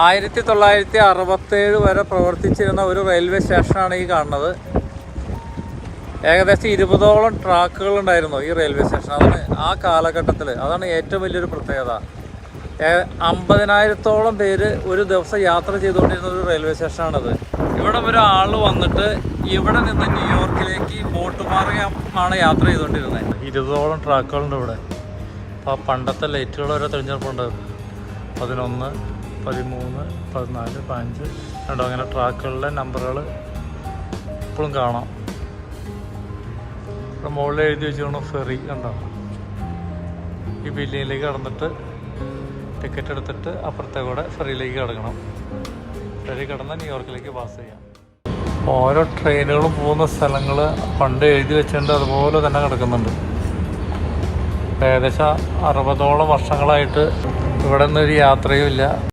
1967 വരെ പ്രവർത്തിച്ചിരുന്ന ഒരു റെയിൽവേ സ്റ്റേഷനാണ് ഈ കാണുന്നത്. ഏകദേശം 20ഓളം ട്രാക്കുകൾ ഉണ്ടായിരുന്നു ഈ റെയിൽവേ സ്റ്റേഷൻ. അതാണ് ആ കാലഘട്ടത്തിൽ, അതാണ് ഏറ്റവും വലിയൊരു പ്രത്യേകത. 50,000-ഓളം പേര് ഒരു ദിവസം യാത്ര ചെയ്തുകൊണ്ടിരുന്ന ഒരു റെയിൽവേ സ്റ്റേഷനാണത്. ഇവിടെ ഒരാൾ വന്നിട്ട് ഇവിടെ നിന്ന് ന്യൂയോർക്കിലേക്ക് ബോട്ട് മാർഗമാണ് യാത്ര ചെയ്തുകൊണ്ടിരുന്നത്. 20ഓളം ട്രാക്കുകളുണ്ട് ഇവിടെ. അപ്പോൾ പണ്ടത്തെ ലൈറ്റുകൾ വരെ തെളിഞ്ഞിട്ടുണ്ട്. 11, 13, 14, 15 കണ്ടോ, അങ്ങനെ ട്രാക്കുകളുടെ നമ്പറുകൾ ഇപ്പോഴും കാണാം. ഇവിടെ മുകളിൽ എഴുതി വെച്ചുകൊണ്ട് ഫെറി കണ്ടോ. ഈ ബില്ലിങ്ങിലേക്ക് കടന്നിട്ട് ടിക്കറ്റ് എടുത്തിട്ട് അപ്പുറത്തെ കൂടെ ഫെറിയിലേക്ക് കിടക്കണം. ഫെറി കിടന്നാൽ ന്യൂയോർക്കിലേക്ക് പാസ് ചെയ്യാം. ഓരോ ട്രെയിനുകളും പോകുന്ന സ്ഥലങ്ങൾ പണ്ട് എഴുതി വെച്ചിട്ടുണ്ട്, അതുപോലെ തന്നെ കിടക്കുന്നുണ്ട്. ഏകദേശം 60ഓളം വർഷങ്ങളായിട്ട് ഇവിടെ നിന്നൊരു യാത്രയും ഇല്ല.